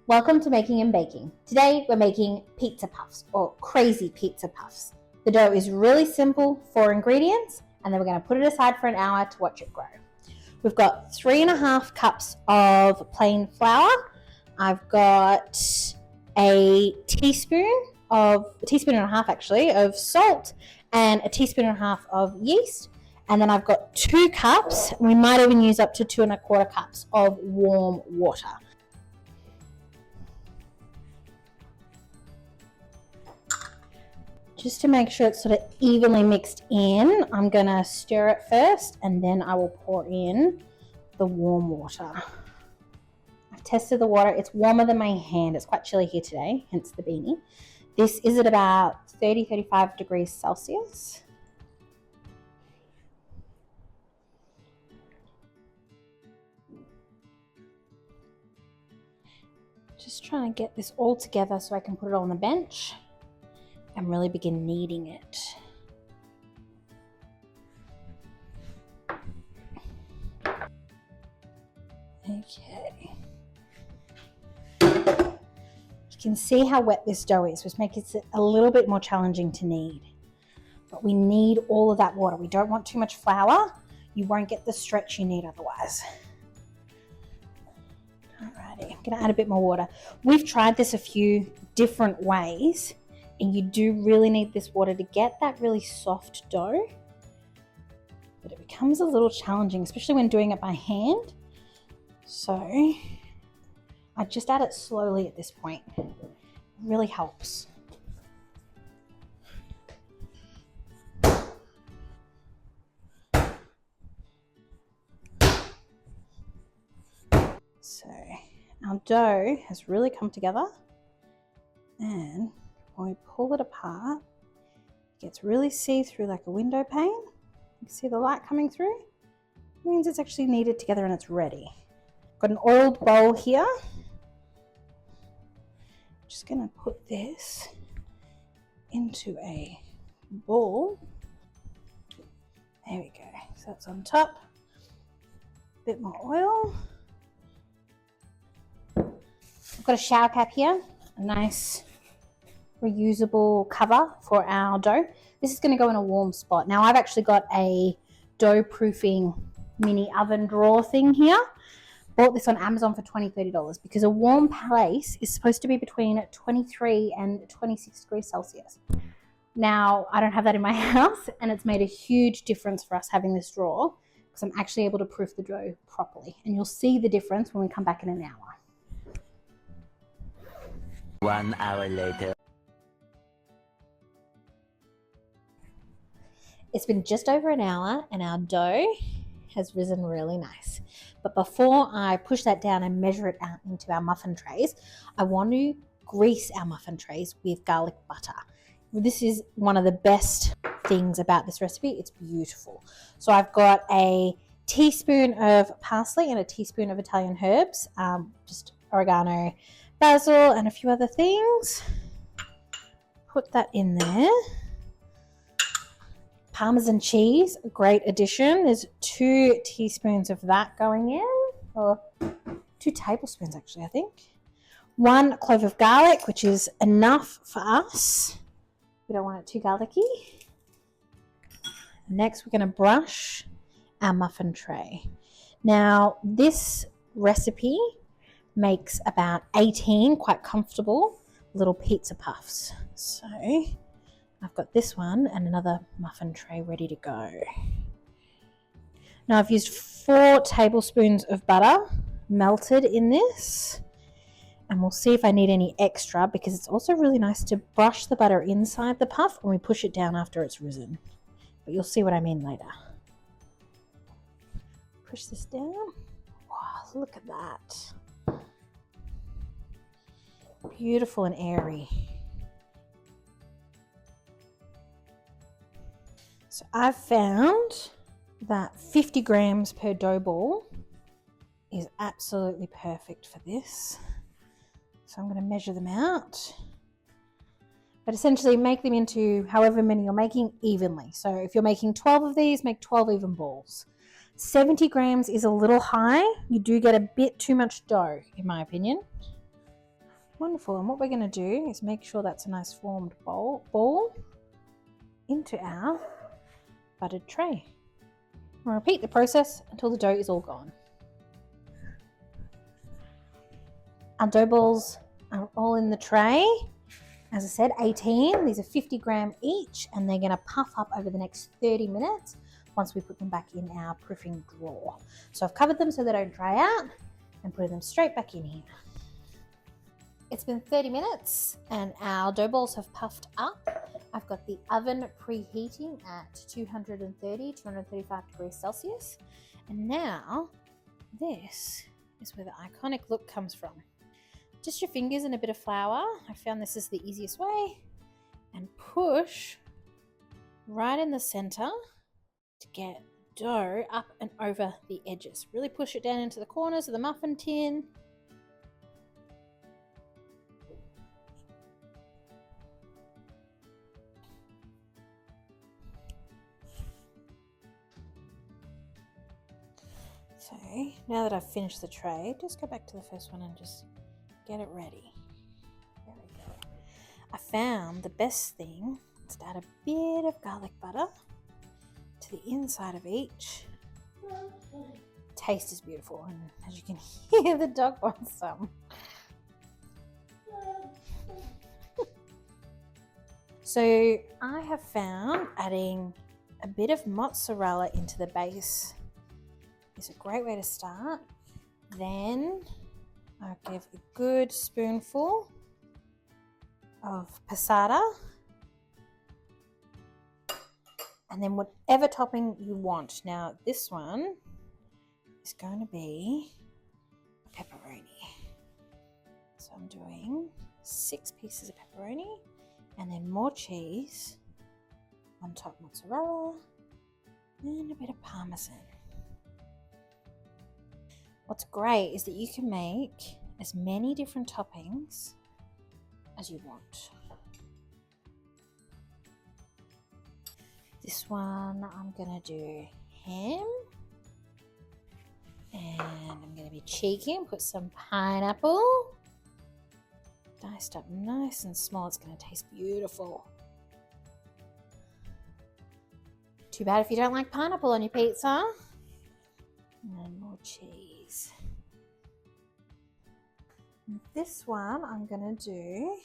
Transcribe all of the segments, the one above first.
Welcome to Making and Baking. Today we're making pizza puffs or crazy pizza puffs. The dough is really simple, 4 ingredients, and then we're going to put it aside for an hour to watch it grow. We've got 3.5 cups of plain flour. I've got a teaspoon and a half actually, of salt and a teaspoon and a half of yeast. And then I've got 2 cups, we might even use up to 2.25 cups of warm water. Just to make sure it's sort of evenly mixed in, I'm going to stir it first and then I will pour in the warm water. I've tested the water. It's warmer than my hand. It's quite chilly here today, hence the beanie. This is at about 30-35 degrees Celsius. Just trying to get this all together so I can put it on the bench and really begin kneading it. Okay. You can see how wet this dough is, which makes it a little bit more challenging to knead. But we need all of that water. We don't want too much flour. You won't get the stretch you need otherwise. Alrighty, I'm gonna add a bit more water. We've tried this a few different ways, and you do really need this water to get that really soft dough. But it becomes a little challenging, especially when doing it by hand. So I just add it slowly at this point. It really helps. So our dough has really come together, and when we pull it apart, it gets really see-through like a window pane. You can see the light coming through. It means it's actually kneaded together and it's ready. Got an oiled bowl here. Just gonna put this into a bowl. There we go. So that's on top. A bit more oil. I've got a shower cap here, a nice reusable cover for our dough. This is going to go in a warm spot. Now I've actually got a dough proofing mini oven drawer thing here. Bought this on Amazon for $20-$30 because a warm place is supposed to be between 23 and 26 degrees Celsius. Now I don't have that in my house, and it's made a huge difference for us having this drawer because I'm actually able to proof the dough properly, and you'll see the difference when we come back in an hour. 1 hour later. It's been just over an hour and our dough has risen really nice. But before I push that down and measure it out into our muffin trays, I want to grease our muffin trays with garlic butter. This is one of the best things about this recipe. It's beautiful. So I've got a teaspoon of parsley and a teaspoon of Italian herbs, just oregano, basil, and a few other things. Put that in there. Parmesan cheese, a great addition. There's 2 teaspoons of that going in, or 2 tablespoons actually, I think. 1 clove of garlic, which is enough for us. We don't want it too garlicky. Next, we're going to brush our muffin tray. Now, this recipe makes about 18 quite comfortable little pizza puffs. So I've got this one and another muffin tray ready to go. Now I've used 4 tablespoons of butter melted in this, and we'll see if I need any extra because it's also really nice to brush the butter inside the puff when we push it down after it's risen. But you'll see what I mean later. Push this down. Wow, look at that. Beautiful and airy. So I've found that 50 grams per dough ball is absolutely perfect for this. So I'm going to measure them out. But essentially make them into however many you're making evenly. So if you're making 12 of these, make 12 even balls. 70 grams is a little high. You do get a bit too much dough, in my opinion. Wonderful. And what we're going to do is make sure that's a nice formed ball into our buttered tray. We'll repeat the process until the dough is all gone. Our dough balls are all in the tray. As I said, 18. These are 50 grams each, and they're going to puff up over the next 30 minutes once we put them back in our proofing drawer. So I've covered them so they don't dry out and put them straight back in here. It's been 30 minutes and our dough balls have puffed up. I've got the oven preheating at 235 degrees Celsius. And now this is where the iconic look comes from. Just your fingers and a bit of flour. I found this is the easiest way. And push right in the center to get dough up and over the edges. Really push it down into the corners of the muffin tin. So now that I've finished the tray, just go back to the first one and just get it ready. There we go. I found the best thing is to add a bit of garlic butter to the inside of each. Taste is beautiful, and as you can hear, the dog wants some. So I have found adding a bit of mozzarella into the base is a great way to start. Then I'll give a good spoonful of passata, and then whatever topping you want. Now this one is going to be pepperoni. So I'm doing 6 pieces of pepperoni and then more cheese on top, mozzarella and a bit of parmesan. What's great is that you can make as many different toppings as you want. This one I'm going to do ham, and I'm going to be cheeky and put some pineapple. Diced up nice and small. It's going to taste beautiful. Too bad if you don't like pineapple on your pizza. And then more cheese. And this one I'm going to do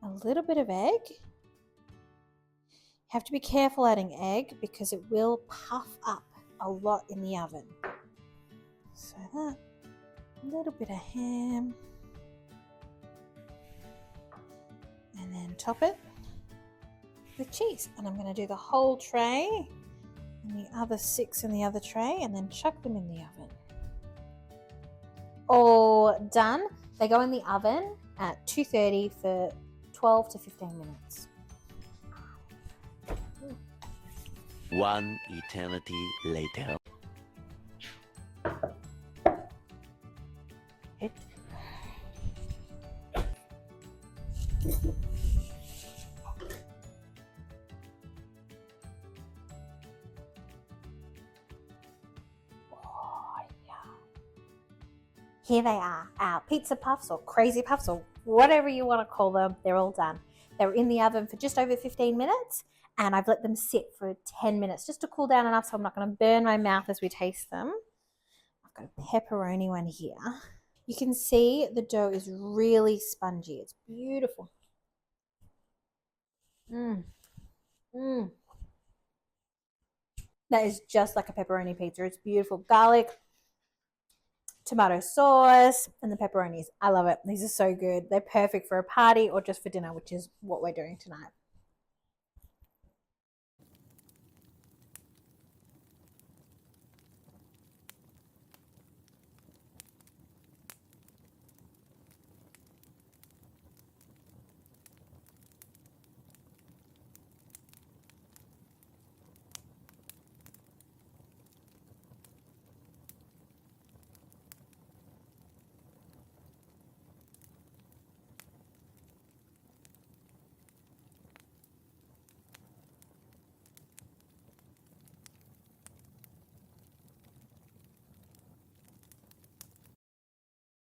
a little bit of egg. You have to be careful adding egg because it will puff up a lot in the oven. So that, a little bit of ham. And then top it with cheese. And I'm going to do the whole tray and the other 6 in the other tray, and then chuck them in the oven. All done. They go in the oven at 230 for 12 to 15 minutes. One eternity later. Here they are, our pizza puffs or crazy puffs or whatever you want to call them. They're all done. They were in the oven for just over 15 minutes, and I've let them sit for 10 minutes just to cool down enough so I'm not going to burn my mouth as we taste them. I've got a pepperoni one here. You can see the dough is really spongy. It's beautiful. That is just like a pepperoni pizza. It's beautiful. Garlic, tomato sauce, and the pepperonis. I love it. These are so good. They're perfect for a party or just for dinner, which is what we're doing tonight.